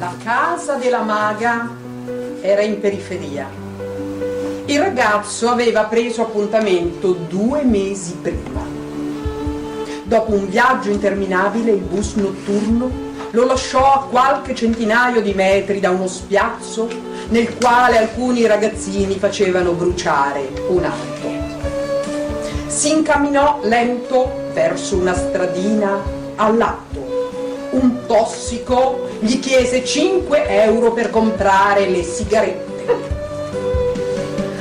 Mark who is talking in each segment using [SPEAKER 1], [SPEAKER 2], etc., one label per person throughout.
[SPEAKER 1] La casa della maga era in periferia. Il ragazzo aveva preso appuntamento 2 mesi prima. Dopo un viaggio interminabile, il bus notturno lo lasciò a qualche centinaio di metri da uno spiazzo nel quale alcuni ragazzini facevano bruciare un'auto. Si incamminò lento verso una stradina all'atto. Un tossico gli chiese 5 euro per comprare le sigarette.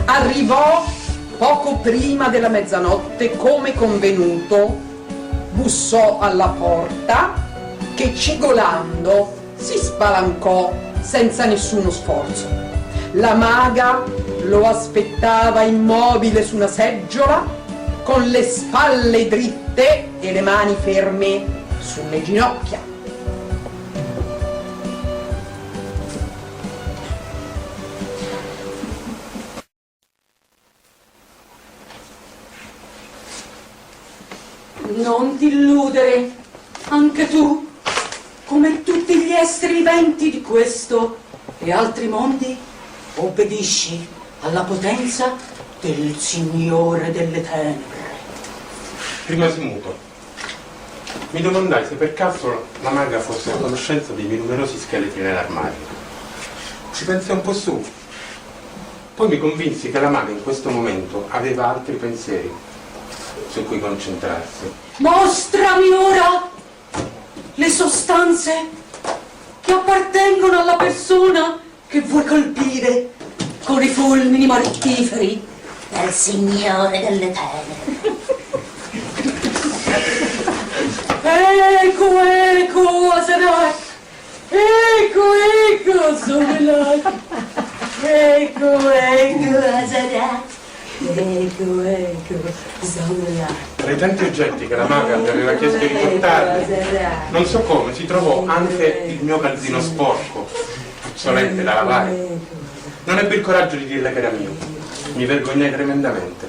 [SPEAKER 1] Arrivò poco prima della mezzanotte, come convenuto, bussò alla porta che, cigolando, si spalancò senza nessuno sforzo. La maga lo aspettava immobile su una seggiola, con le spalle dritte e le mani ferme sulle ginocchia.
[SPEAKER 2] Non ti illudere, anche tu, come tutti gli esseri viventi di questo e altri mondi, obbedisci alla potenza del Signore delle Tenebre.
[SPEAKER 3] Rimasi muto. Mi domandai se per caso la maga fosse a conoscenza dei miei numerosi scheletri nell'armadio. Ci pensai un po' su. Poi mi convinsi che la maga in questo momento aveva altri pensieri su cui concentrarsi.
[SPEAKER 2] Mostrami ora le sostanze che appartengono alla persona che vuoi colpire con i fulmini mortiferi del Signore delle Tenebre. Ecco, Azarak! Ecco, Zomelak! Ecco, Azarak! Ecco, Zomelak!
[SPEAKER 3] Tra i tanti oggetti che la maga mi aveva chiesto di portarmi, non so come, si trovò anche il mio calzino sporco, puzzolente da lavare. Non ebbi il coraggio di dirle che era mio. Mi vergognai tremendamente.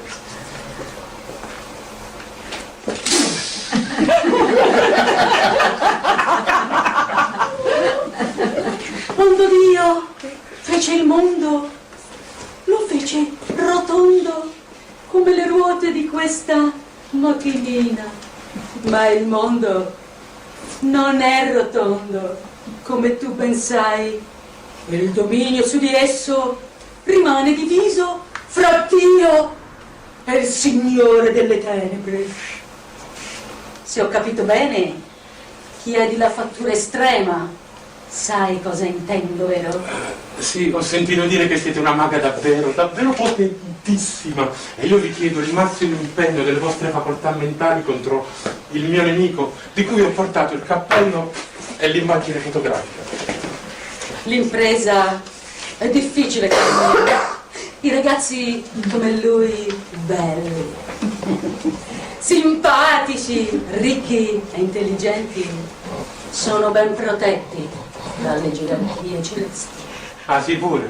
[SPEAKER 2] Quando Dio fece il mondo, lo fece rotondo come le ruote di questa macchinina. Ma il mondo non è rotondo come tu pensai. Il dominio su di esso rimane diviso fra Dio e il Signore delle Tenebre. Se ho capito bene, chiedi la fattura estrema. Sai cosa intendo, vero?
[SPEAKER 3] Sì, ho sentito dire che siete una maga davvero potentissima e io vi chiedo il massimo impegno delle vostre facoltà mentali contro il mio nemico, di cui ho portato il cappello e l'immagine fotografica.
[SPEAKER 2] L'impresa è difficile, caro mio. I ragazzi come lui, belli, simpatici, ricchi e intelligenti, sono ben protetti dalle gerarchie celesti.
[SPEAKER 3] Ah sì, pure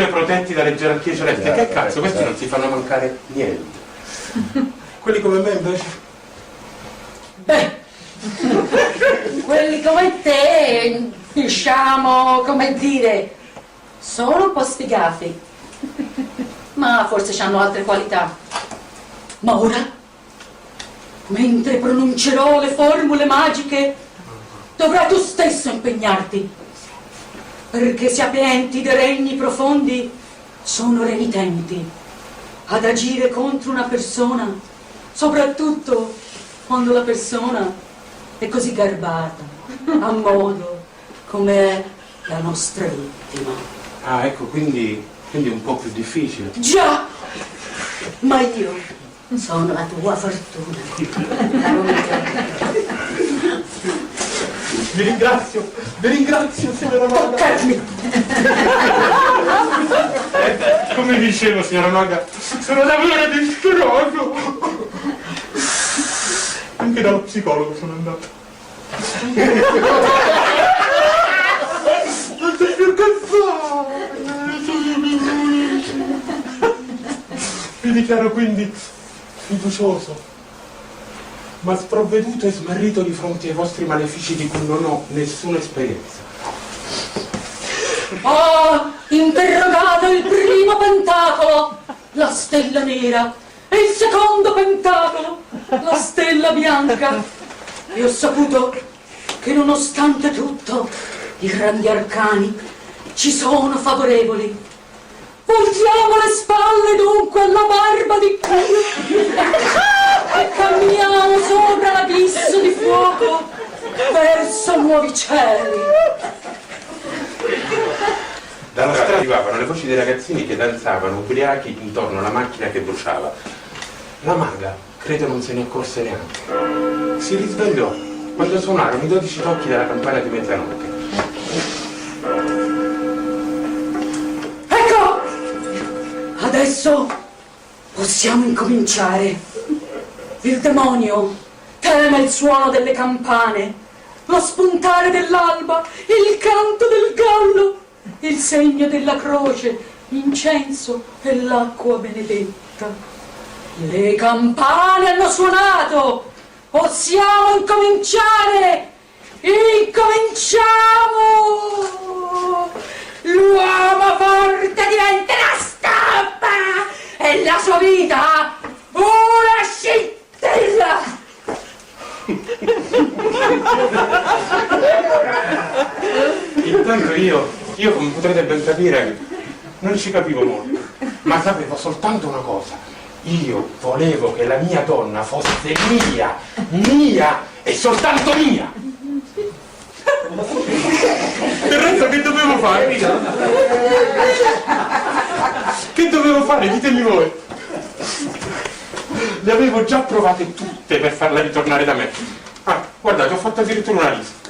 [SPEAKER 3] protetti dalle gerarchie celesti. Che cazzo, questi non si fanno mancare niente. Quelli come me invece?
[SPEAKER 2] Beh, quelli come te, diciamo, come dire, sono un po' sfigati, ma forse hanno altre qualità. Ma ora, mentre pronuncerò le formule magiche, dovrai tu stesso impegnarti, perché sapienti dei regni profondi sono renitenti ad agire contro una persona, soprattutto quando la persona è così garbata, a modo come è la nostra vittima.
[SPEAKER 3] Ah, ecco, quindi è un po' più difficile.
[SPEAKER 2] Già, ma io sono la tua fortuna.
[SPEAKER 3] Vi ringrazio, signora maga.
[SPEAKER 2] Toccarmi!
[SPEAKER 3] Come dicevo, signora maga, sono davvero disperato. Anche dallo psicologo sono andato. Non c'è più che fare. Vi dichiaro quindi fiducioso, ma sprovveduto e smarrito di fronte ai vostri malefici di cui non ho nessuna esperienza.
[SPEAKER 2] Ho interrogato il primo pentacolo, la stella nera, e il secondo pentacolo, la stella bianca, e ho saputo che nonostante tutto i grandi arcani ci sono favorevoli. Voltiamo le spalle dunque alla barba di Dio e camminiamo sopra l'abisso di fuoco verso nuovi cieli.
[SPEAKER 3] Dalla strada arrivavano le voci dei ragazzini che danzavano ubriachi intorno alla macchina che bruciava. La maga credo non se ne accorse neanche. Si risvegliò quando suonarono i 12 tocchi della campana di mezzanotte.
[SPEAKER 2] Ecco! Adesso possiamo incominciare. Il demonio teme il suono delle campane, lo spuntare dell'alba, il canto del gallo, il segno della croce, l'incenso e l'acqua benedetta. Le campane hanno suonato, possiamo incominciare! Incominciamo! L'uomo forte diventerà stampa e la sua vita una scintilla!
[SPEAKER 3] Intanto io, come potrete ben capire, non ci capivo molto, ma sapevo soltanto una cosa. Io volevo che la mia donna fosse mia e soltanto mia. Il resto che dovevo fare? Che dovevo fare? Ditemi voi. Le avevo già provate tutte per farla ritornare da me. Ah, guardate, ho fatto addirittura una lista.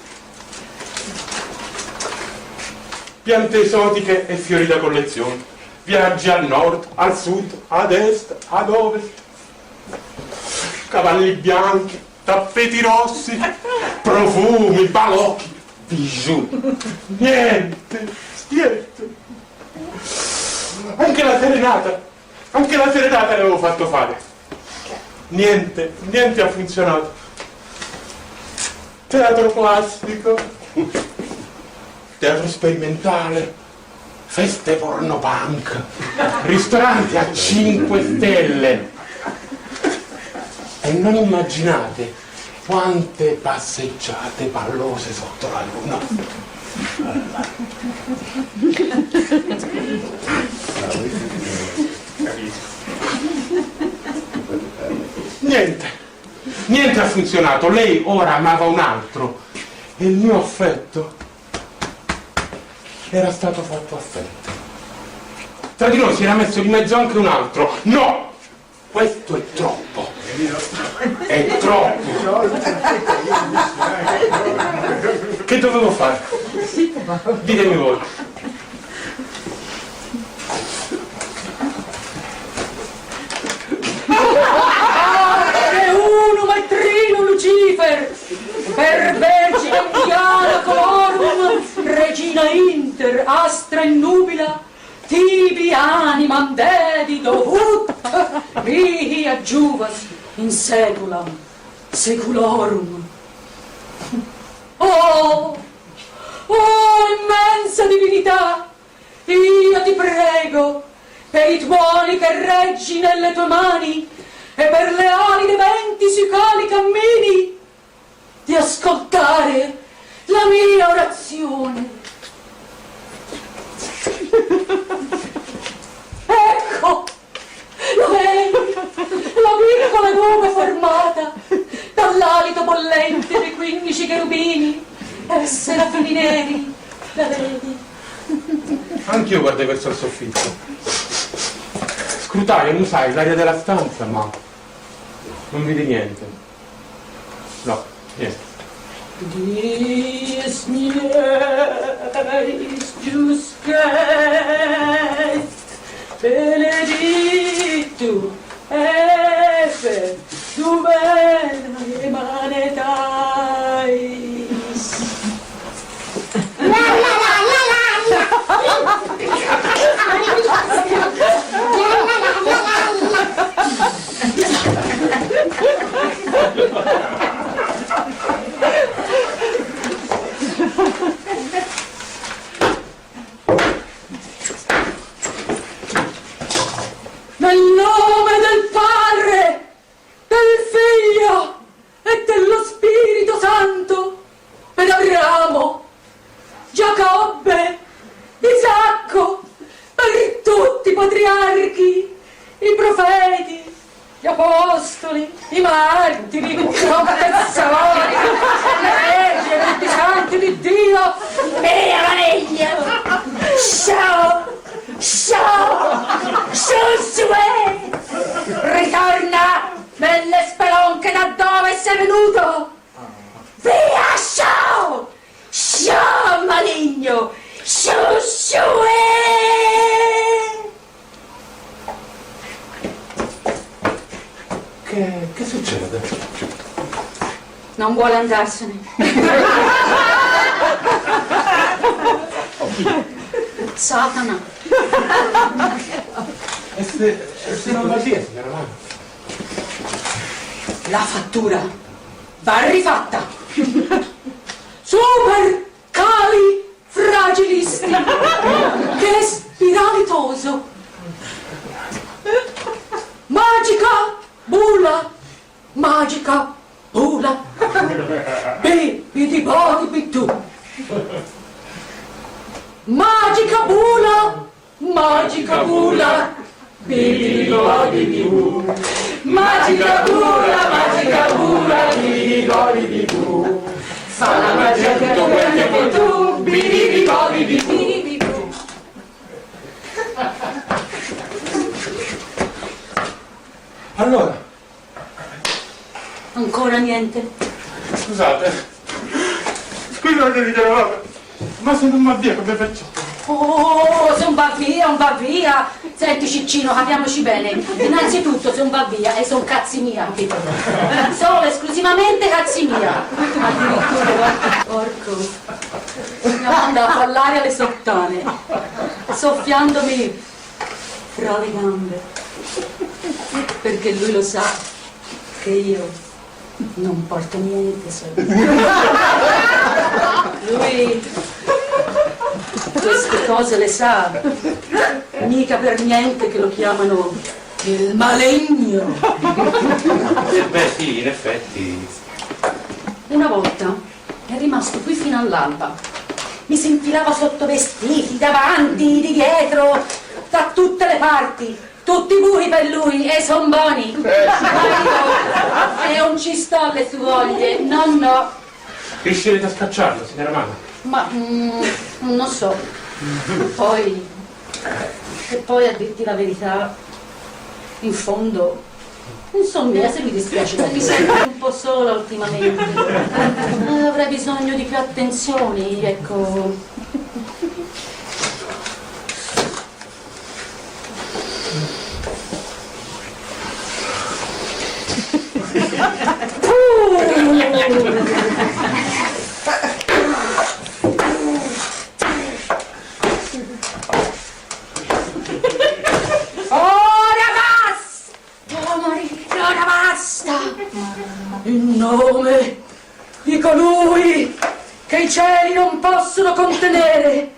[SPEAKER 3] Piante esotiche e fiori da collezione, viaggi al nord, al sud, ad est, ad ovest, cavalli bianchi, tappeti rossi, profumi, balocchi, bijou. Niente. Anche la serenata le avevo fatto fare. Niente ha funzionato. Teatro classico, teatro sperimentale, feste porno punk, ristoranti a 5 stelle. E non immaginate quante passeggiate pallose sotto la luna. Niente ha funzionato. Lei ora amava un altro e il mio affetto era stato fatto affetto. Tra di noi si era messo di mezzo anche un altro. No! Questo è troppo. È troppo. Che dovevo fare? Ditemi voi.
[SPEAKER 2] Lucifer, per Vergine Diana Colorum, Regina Inter, Astra Innubila, tibi animam dedi dovut, mihi adjuvat in seculam, seculorum. Oh, immensa divinità, io ti prego, per i tuoni che reggi nelle tue mani, e per le ali dei venti sui quali cammini, di ascoltare la mia orazione. Ecco, lo vedi, la piccola nube formata dall'alito bollente dei 15 cherubini e serafini neri, la vedi?
[SPEAKER 3] Anch'io guardai verso il soffitto. Scrutai, non sai, l'aria della stanza, ma non vedi niente. No, niente.
[SPEAKER 2] Dies mir Justus benedictu efe tu bene manetais. apostoli, i martiri, i confessori, le vergini e tutti i santi di Dio, mia maniglia! Su, ritorna nelle spelonche da dove sei venuto! Via, maligno!
[SPEAKER 3] Che succede?
[SPEAKER 2] Non vuole andarsene. Satana.
[SPEAKER 3] E se non va via, signora Mano?
[SPEAKER 2] La fattura va rifatta. Super cali fragilisti. Che spiritoso. Magica bula. Bidi bodi tu. Magica bula. Bidi bodi tu. Magica bula, bidi bodi tu. Fa la magia tutto quel che vuoi tu. Bidi bodi tu.
[SPEAKER 3] Allora?
[SPEAKER 2] Ancora niente.
[SPEAKER 3] Scusate, signora, ma se non va via come faccio?
[SPEAKER 2] Oh, se non va via. Senti Ciccino, capiamoci bene. Innanzitutto se non va via e sono cazzi mia, capito? Solo esclusivamente cazzi mia. Addirittura, porco. Mi ha mandato all'aria le sottane, soffiandomi fra le gambe. Perché lui lo sa che io non porto niente solo. Lui queste cose le sa, mica per niente che lo chiamano il maligno.
[SPEAKER 3] Beh sì, in effetti.
[SPEAKER 2] Una volta è rimasto qui fino all'alba. Mi si infilava sotto vestiti, davanti, di dietro, da tutte le parti. Tutti buchi per lui e son buoni. E non ci sto alle sue voglie, no.
[SPEAKER 3] Riuscirete a scacciarlo, signora Mano?
[SPEAKER 2] Ma non so. Poi a dirti la verità, in fondo, insomma, se mi dispiace, mi sento un po' sola ultimamente. Avrei bisogno di più attenzioni, ecco. Ora basta! In nome di colui che i cieli non possono contenere,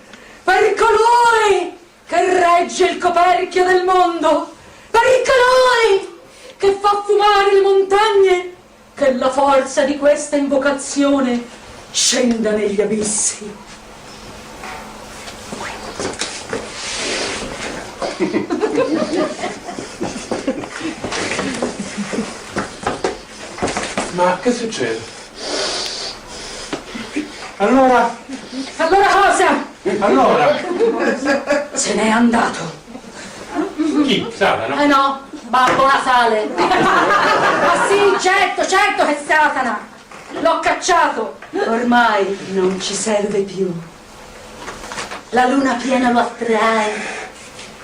[SPEAKER 2] per colui che regge il coperchio del mondo, per colui che fa fumare le montagne, che la forza di questa invocazione scenda negli abissi.
[SPEAKER 3] Ma che succede? Allora
[SPEAKER 2] Cosa?
[SPEAKER 3] Allora?
[SPEAKER 2] Se n'è andato.
[SPEAKER 3] Chi? Satana?
[SPEAKER 2] No, Babbo Natale. Ma sì, certo che è Satana. L'ho cacciato. Ormai non ci serve più. La luna piena lo attrae,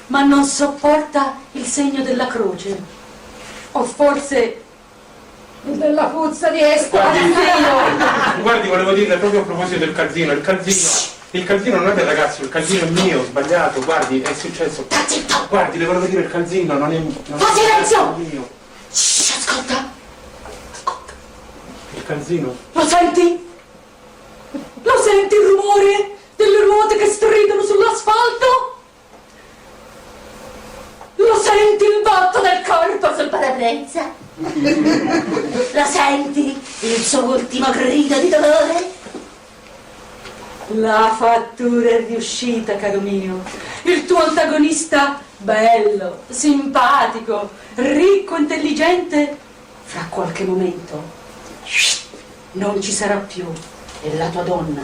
[SPEAKER 2] ma non sopporta il segno della croce. O forse della puzza di Esquadino.
[SPEAKER 3] Guardi, volevo dirle proprio a proposito del calzino. Il calzino non è del ragazzo, il calzino è mio, sbagliato. Guardi, è successo. Guardi, le volevo dire, il calzino non è
[SPEAKER 2] Fa silenzio!
[SPEAKER 3] mio.
[SPEAKER 2] Shh, ascolta.
[SPEAKER 3] Il calzino?
[SPEAKER 2] Lo senti? Lo senti il rumore delle ruote che stridono sull'asfalto? Lo senti il botto del corpo sul parabrezza? Lo senti il suo ultimo grido di dolore? La fattura è riuscita, caro mio. Il tuo antagonista, bello, simpatico, ricco, intelligente, fra qualche momento non ci sarà più e la tua donna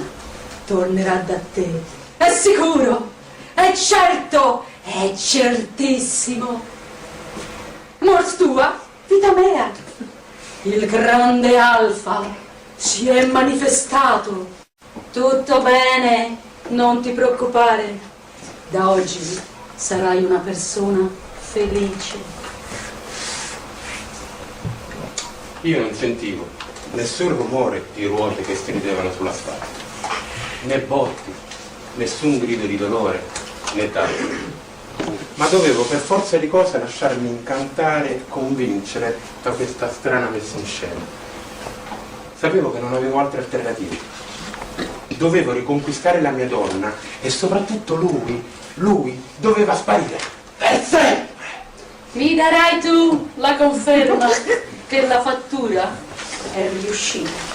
[SPEAKER 2] tornerà da te. È sicuro, è certo, è certissimo. Mors tua, vita mea, il grande Alfa si è manifestato. Tutto bene, non ti preoccupare. Da oggi sarai una persona felice.
[SPEAKER 3] Io non sentivo nessun rumore di ruote che stridevano sull'asfalto, né botti, nessun grido di dolore, né d'altro. Ma dovevo per forza di cose lasciarmi incantare e convincere da questa strana messa in scena. Sapevo che non avevo altre alternative. Dovevo riconquistare la mia donna e soprattutto lui doveva sparire per sempre.
[SPEAKER 2] Mi darai tu la conferma che la fattura è riuscita.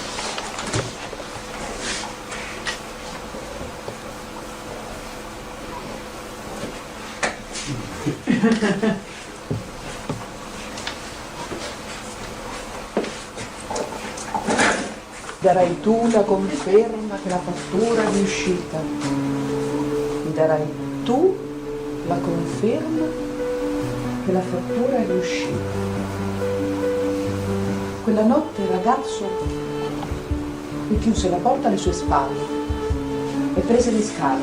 [SPEAKER 1] Darai tu la conferma che la fattura è riuscita. Mi darai tu la conferma che la fattura è riuscita. Quella notte il ragazzo mi chiuse la porta alle sue spalle e prese le scale.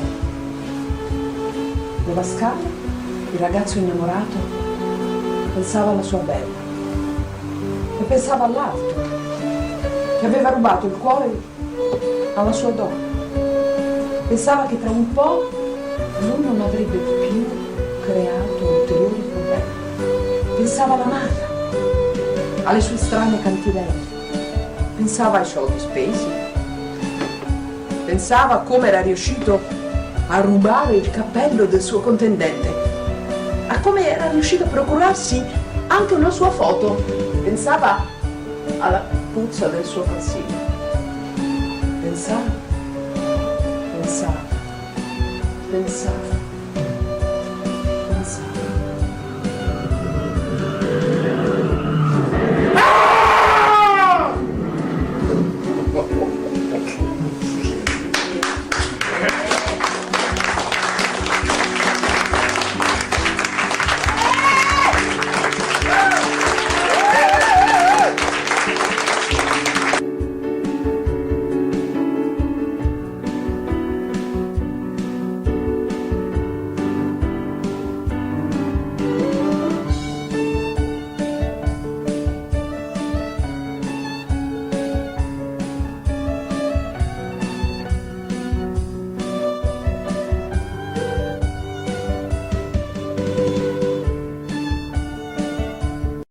[SPEAKER 1] Nella scala il ragazzo innamorato pensava alla sua bella e pensava all'altro che aveva rubato il cuore alla sua donna. Pensava che tra un po' lui non avrebbe più creato ulteriori problemi. Pensava alla madre, alle sue strane cantilene. Pensava ai soldi spesi. Pensava a come era riuscito a rubare il cappello del suo contendente, a come era riuscito a procurarsi anche una sua foto. Pensava alla puzza del suo calzino. Pensava.